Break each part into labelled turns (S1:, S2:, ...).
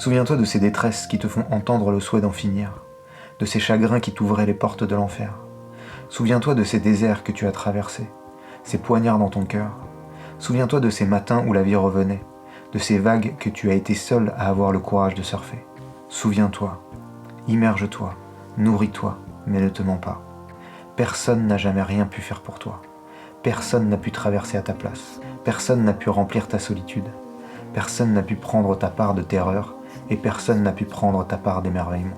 S1: Souviens-toi de ces détresses qui te font entendre le souhait d'en finir, de ces chagrins qui t'ouvraient les portes de l'enfer. Souviens-toi de ces déserts que tu as traversés, ces poignards dans ton cœur. Souviens-toi de ces matins où la vie revenait, de ces vagues que tu as été seul à avoir le courage de surfer. Souviens-toi, immerge-toi, nourris-toi, mais ne te mens pas. Personne n'a jamais rien pu faire pour toi. Personne n'a pu traverser à ta place. Personne n'a pu remplir ta solitude. Personne n'a pu prendre ta part de terreur et personne n'a pu prendre ta part d'émerveillement.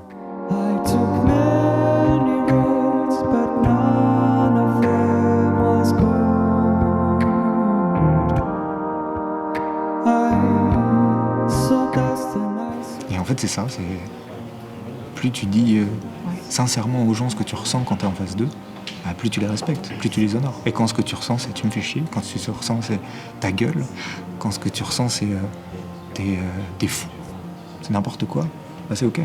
S2: Et en fait c'est ça, c'est plus tu dis sincèrement aux gens ce que tu ressens quand tu es en face d'eux, plus tu les respectes, plus tu les honores. Et quand ce que tu ressens c'est tu me fais chier, quand ce que tu ressens c'est ta gueule, quand ce que tu ressens c'est t'es fou, c'est n'importe quoi, bah c'est ok.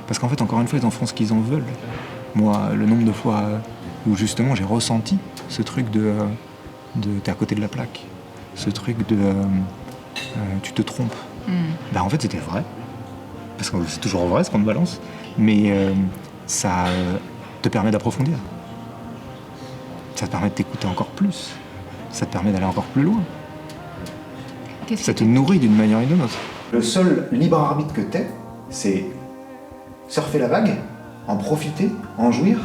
S2: Parce qu'en fait encore une fois ils en font ce qu'ils en veulent. Moi le nombre de fois où justement j'ai ressenti ce truc de t'es à côté de la plaque, ce truc de tu te trompes, bah en fait c'était vrai. Parce que c'est toujours vrai ce qu'on te balance, mais ça te permet d'approfondir. Ça te permet de t'écouter encore plus. Ça te permet d'aller encore plus loin. Ça te nourrit d'une manière ou d'une autre.
S1: Le seul libre arbitre que t'aies, c'est surfer la vague, en profiter, en jouir,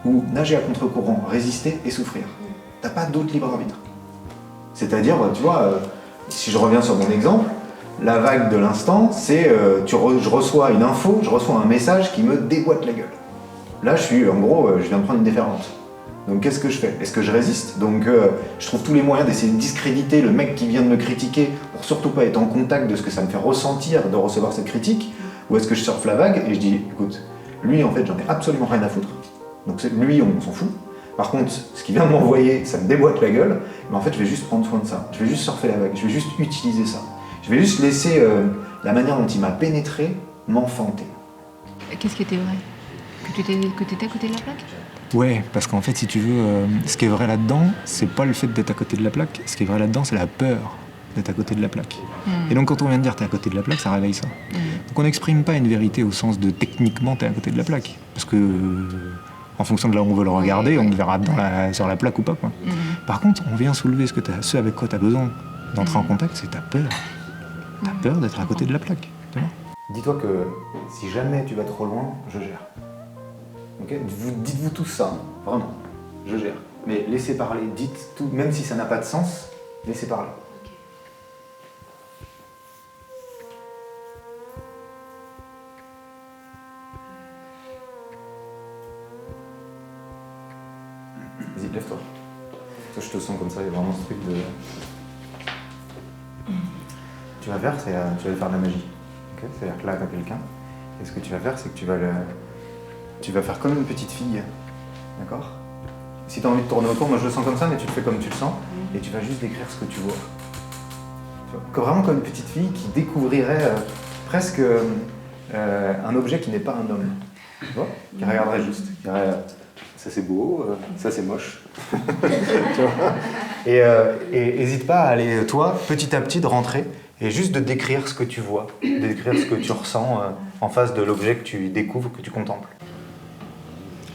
S1: ou nager à contre-courant, résister et souffrir. T'as pas d'autre libre arbitre. C'est-à-dire, tu vois, si je reviens sur mon exemple, la vague de l'instant, c'est je reçois une info, je reçois un message qui me déboîte la gueule. Là, je viens de prendre une déferlante. Donc qu'est-ce que je fais? Est-ce que je résiste? Donc je trouve tous les moyens d'essayer de discréditer le mec qui vient de me critiquer pour surtout pas être en contact de ce que ça me fait ressentir de recevoir cette critique? Ou est-ce que je surfe la vague et je dis, écoute, lui en fait j'en ai absolument rien à foutre. Donc lui on s'en fout. Par contre, ce qu'il vient de m'envoyer, ça me déboîte la gueule, mais en fait je vais juste prendre soin de ça. Je vais juste surfer la vague, je vais juste utiliser ça. Je vais juste laisser la manière dont il m'a pénétré m'enfanter.
S3: Qu'est-ce qui était vrai? Que t'étais à côté de la plaque?
S2: Ouais, parce qu'en fait, si tu veux, ce qui est vrai là-dedans, c'est pas le fait d'être à côté de la plaque. Ce qui est vrai là-dedans, c'est la peur d'être à côté de la plaque. Et donc, quand on vient de dire t'es à côté de la plaque, ça réveille ça. Donc, on n'exprime pas une vérité au sens de techniquement t'es à côté de la plaque. Parce que, en fonction de là où on veut le regarder, on le verra sur la plaque ou pas, quoi. Par contre, on vient soulever ce avec quoi t'as besoin d'entrer en contact, c'est ta peur. Ta peur d'être à côté de la plaque. Tu vois ?
S1: Dis-toi que si jamais tu vas trop loin, je gère. Okay, dites-vous tout ça, vraiment, je gère. Mais laissez parler, dites tout, même si ça n'a pas de sens, laissez parler. Vas-y, lève-toi. Toi, je te sens comme ça, il y a vraiment ce truc de... Tu vas faire, c'est tu vas faire de la magie. Okay, c'est-à-dire que là, tu as quelqu'un, et ce que tu vas faire, c'est que tu vas faire comme une petite fille, d'accord? Si tu as envie de tourner autour, moi je le sens comme ça, mais tu le fais comme tu le sens, et tu vas juste décrire ce que tu vois. Vraiment comme une petite fille qui découvrirait presque un objet qui n'est pas un homme. Tu vois? Qui regarderait juste, qui dirait ça c'est beau, ça c'est moche. Tu vois? Et n'hésite pas à aller, toi, petit à petit, de rentrer et juste de décrire ce que tu vois, de décrire ce que tu ressens en face de l'objet que tu découvres, que tu contemples.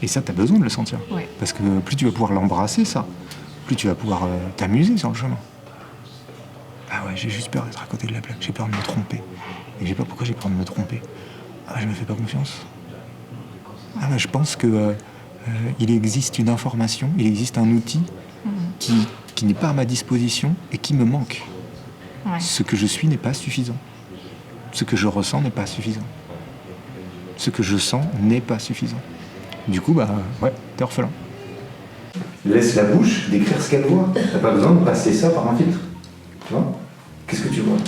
S2: Et ça, t'as besoin de le sentir.
S3: Ouais.
S2: Parce que plus tu vas pouvoir l'embrasser, ça, plus tu vas pouvoir t'amuser sur le chemin. Ah ouais, j'ai juste peur d'être à côté de la plaque, j'ai peur de me tromper. Et je sais pas pourquoi j'ai peur de me tromper. Ah, je me fais pas confiance. Ah bah, je pense que il existe une information, il existe un outil qui n'est pas à ma disposition et qui me manque.
S3: Ouais.
S2: Ce que je suis n'est pas suffisant. Ce que je ressens n'est pas suffisant. Ce que je sens n'est pas suffisant. Du coup, bah ouais, t'es orphelin.
S1: Laisse la bouche décrire ce qu'elle voit. T'as pas besoin de passer ça par un filtre. Tu vois? Qu'est-ce que tu vois?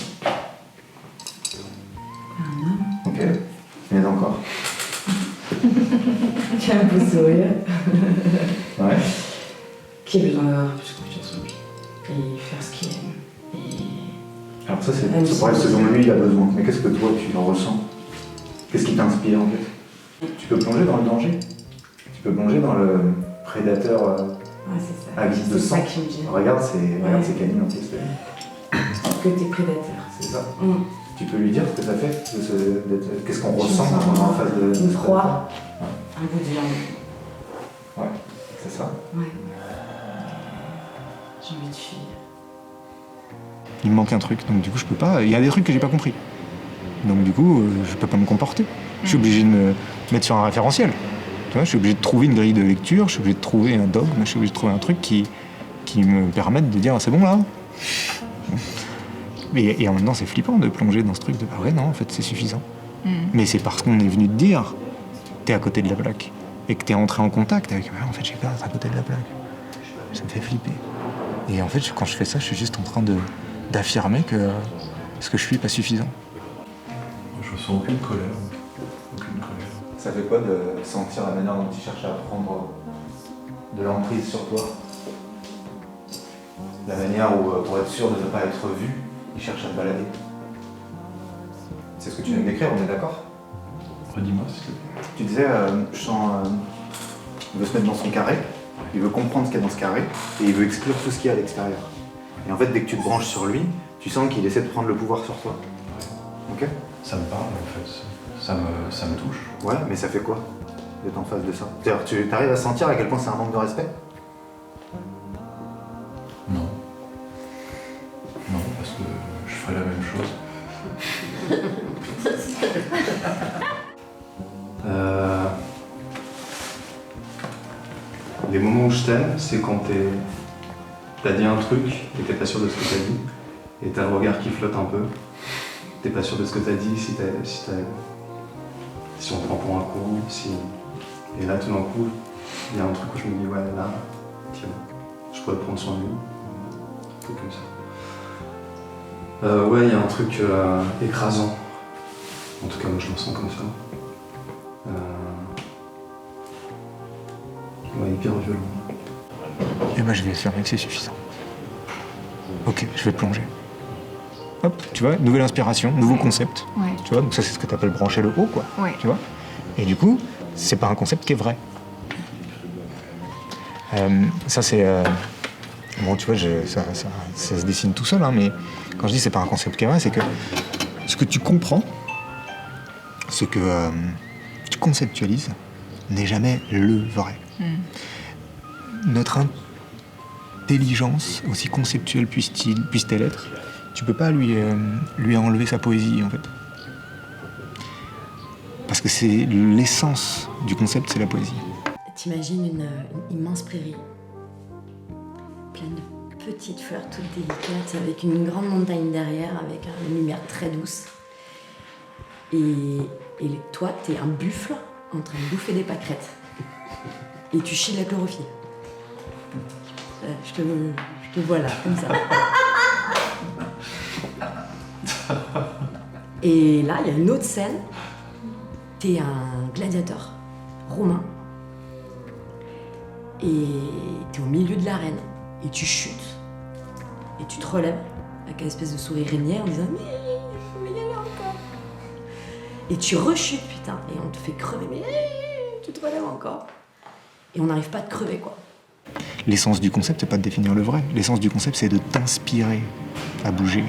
S1: Ok. Mais encore.
S4: Qui a un beau sourire.
S1: Ouais.
S4: Qui a besoin d'avoir plus confiance en lui. Et faire ce qu'il aime. Et...
S1: Alors ça pourrait être selon lui, il a besoin. Mais qu'est-ce que toi, tu en ressens? Qu'est-ce qui t'inspire, en fait? Tu peux plonger dans le danger. Tu peux plonger dans le prédateur avide de sang.
S4: C'est ça qui me dit.
S1: Regarde ces canines en pièces.
S4: Que t'es prédateur.
S1: C'est ça. Tu peux lui dire ce que ça fait qu'est-ce qu'on ressent quand on est en face de...
S4: Une froid, un bout de viande.
S1: Ouais, c'est ça.
S4: Ouais. J'ai envie de fuir.
S2: Il me manque un truc, donc du coup je peux pas. Il y a des trucs que j'ai pas compris. Donc du coup, je peux pas me comporter. Je suis obligé de me mettre sur un référentiel. Tu vois, je suis obligé de trouver une grille de lecture, je suis obligé de trouver un dogme, je suis obligé de trouver un truc qui me permette de dire c'est bon là. Et en même temps c'est flippant de plonger dans ce truc de ah ouais non en fait c'est suffisant. Mais c'est parce qu'on est venu te dire t'es à côté de la plaque et que t'es entré en contact avec en fait j'ai peur d'être à côté de la plaque. Ça me fait flipper. Et en fait quand je fais ça je suis juste en train d'affirmer que ce que je suis est pas suffisant.
S5: Je ressens aucune colère. Aucune colère.
S1: Ça fait quoi de sentir la manière dont tu cherches à prendre de l'emprise sur toi? La manière où, pour être sûr de ne pas être vu, il cherche à te balader. C'est ce que tu viens de décrire, on est d'accord?
S5: Redis-moi, s'il te plaît.
S1: Tu disais, je sens... il veut se mettre dans son carré, il veut comprendre ce qu'il y a dans ce carré, et il veut exclure tout ce qu'il y a à l'extérieur. Et en fait, dès que tu te branches sur lui, tu sens qu'il essaie de prendre le pouvoir sur toi. Ok?
S5: Ça me parle en fait. Ça me touche.
S1: Ouais, mais ça fait quoi d'être en face de ça? C'est-à-dire, tu arrives à sentir à quel point c'est un manque de respect?
S5: Non. Non, parce que je ferais la même chose. Les moments où je t'aime, c'est quand t'as dit un truc et t'es pas sûr de ce que t'as dit, et t'as le regard qui flotte un peu. T'es pas sûr de ce que t'as dit, si on te prend pour un con, si... Et là, tout d'un coup, il y a un truc où je me dis, ouais, là, tiens, je pourrais prendre soin de lui. Un truc comme ça. Ouais, il y a un truc écrasant. En tout cas, moi, je me sens comme ça. Ouais, hyper violent.
S2: Et ben je vais affirmer que c'est suffisant. Ok, je vais plonger. Hop, tu vois, nouvelle inspiration, nouveau concept.
S3: Ouais.
S2: Tu vois, donc ça c'est ce que tu appelles brancher le haut, quoi.
S3: Ouais.
S2: Tu vois. Et du coup, c'est pas un concept qui est vrai. Ça c'est... Bon, tu vois, ça se dessine tout seul, hein, mais quand je dis c'est pas un concept qui est vrai, c'est que ce que tu comprends, ce que tu conceptualises, n'est jamais le vrai. Notre intelligence, aussi conceptuelle puisse-t-elle être, tu peux pas lui enlever sa poésie, en fait. Parce que c'est l'essence du concept, c'est la poésie.
S4: T'imagines une immense prairie, pleine de petites fleurs toutes délicates, avec une grande montagne derrière, avec une lumière très douce. Et toi, t'es un buffle en train de bouffer des pâquerettes. Et tu chies de la chlorophylle. Je te vois là, comme ça. Et là, il y a une autre scène. T'es un gladiateur romain. Et t'es au milieu de l'arène. Et tu chutes. Et tu te relèves avec une espèce de sourire régnier en disant « Mais il faut y aller encore !» Et tu rechutes, putain. Et on te fait crever. Mais tu te relèves encore. Et on n'arrive pas à te crever, quoi.
S2: L'essence du concept, c'est pas de définir le vrai. L'essence du concept, c'est de t'inspirer à bouger.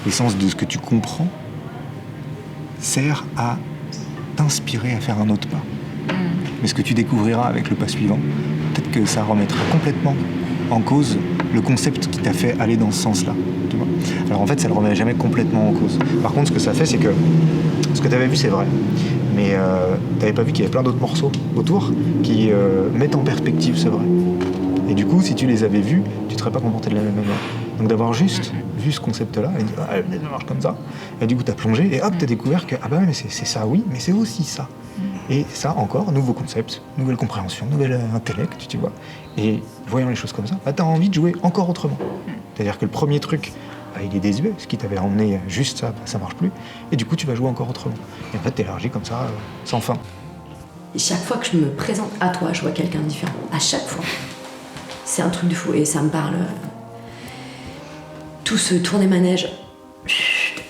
S2: L'essence de ce que tu comprends sert à t'inspirer à faire un autre pas. Mais ce que tu découvriras avec le pas suivant, peut-être que ça remettra complètement en cause le concept qui t'a fait aller dans ce sens-là. Tu vois. Alors en fait, ça le remet jamais complètement en cause. Par contre, ce que ça fait, c'est que ce que tu avais vu, c'est vrai. Mais t'avais pas vu qu'il y avait plein d'autres morceaux autour qui mettent en perspective ce vrai. Et du coup, si tu les avais vus, tu ne serais pas comporté de la même manière. Donc d'avoir juste vu ce concept-là, et dire, ah, ça marche comme ça, et du coup, tu as plongé, et hop, tu as découvert que, ah bah mais c'est ça, oui, mais c'est aussi ça. Et ça, encore, nouveau concept, nouvelle compréhension, nouvel intellect, tu vois. Et voyant les choses comme ça, bah, tu as envie de jouer encore autrement. C'est-à-dire que le premier truc, bah, il est désuet, ce qui t'avait emmené juste ça, bah, ça marche plus. Et du coup, tu vas jouer encore autrement. Et en fait, t'élargis comme ça, sans fin.
S4: Et chaque fois que je me présente à toi, je vois quelqu'un de différent. À chaque fois. C'est un truc de fou et ça me parle. Tout ce tourner-manège,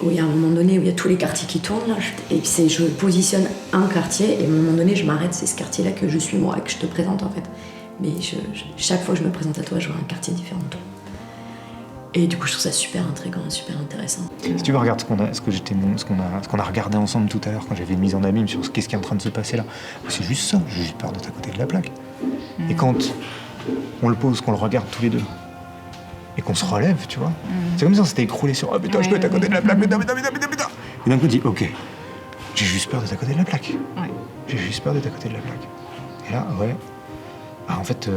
S4: où il y a un moment donné où il y a tous les quartiers qui tournent, là, et je positionne un quartier et à un moment donné je m'arrête, c'est ce quartier-là que je suis moi, que je te présente en fait. Mais chaque fois que je me présente à toi, je vois un quartier différent de toi. Et du coup, je trouve ça super intriguant et super intéressant.
S2: Si tu veux, regarde ce qu'on a regardé ensemble tout à l'heure quand j'avais une mise en abîme sur qu'est-ce qui est en train de se passer là. C'est juste ça, j'ai juste peur d'être à côté de la plaque. Et quand on le pose, qu'on le regarde tous les deux, et qu'on se relève, tu vois, c'est comme si on s'était écroulé sur « Oh putain, je peux être à côté de la plaque, putain. » Et d'un coup, on dit « Ok, j'ai juste peur d'être à côté de la plaque.
S3: Ouais.
S2: J'ai juste peur d'être à côté de la plaque. » Et là, ouais, ah, en fait,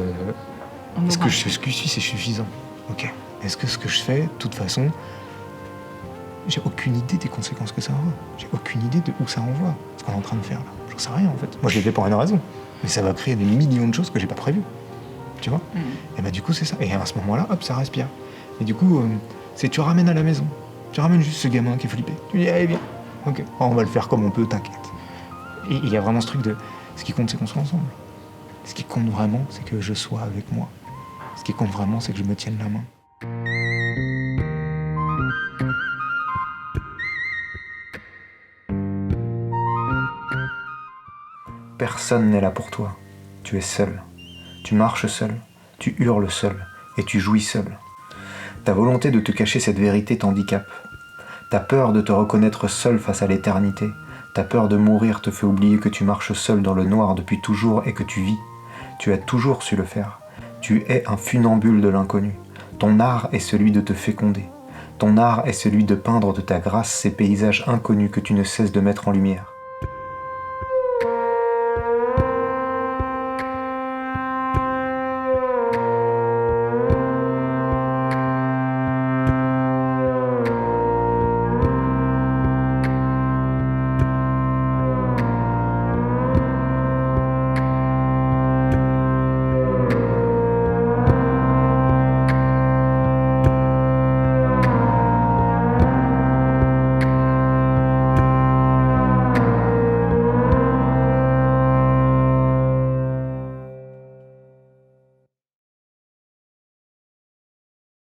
S3: On
S2: est-ce
S3: aura.
S2: que ce que je suis, c'est suffisant? Ok. Est-ce que ce que je fais, de toute façon, j'ai aucune idée des conséquences que ça aura. J'ai aucune idée de où ça envoie, ce qu'on est en train de faire là. J'en sais rien en fait. Moi je l'ai fait pour une raison. Mais ça va créer des millions de choses que j'ai pas prévues. Tu vois? Et bah du coup c'est ça. Et à ce moment-là, hop, ça respire. Et du coup, c'est tu ramènes à la maison. Tu ramènes juste ce gamin qui est flippé. Tu lui dis, allez viens. Ok, on va le faire comme on peut, t'inquiète. Et il y a vraiment ce truc de, ce qui compte c'est qu'on soit ensemble. Ce qui compte vraiment, c'est que je sois avec moi. Ce qui compte vraiment, c'est que je me tienne la main. Personne n'est là pour toi. Tu es seul. Tu marches seul. Tu hurles seul. Et tu jouis seul. Ta volonté de te cacher cette vérité t'handicape. Ta peur de te reconnaître seul face à l'éternité. Ta peur de mourir te fait oublier que tu marches seul dans le noir depuis toujours et que tu vis. Tu as toujours su le faire. Tu es un funambule de l'inconnu. Ton art est celui de te féconder. Ton art est celui de peindre de ta grâce ces paysages inconnus que tu ne cesses de mettre en lumière.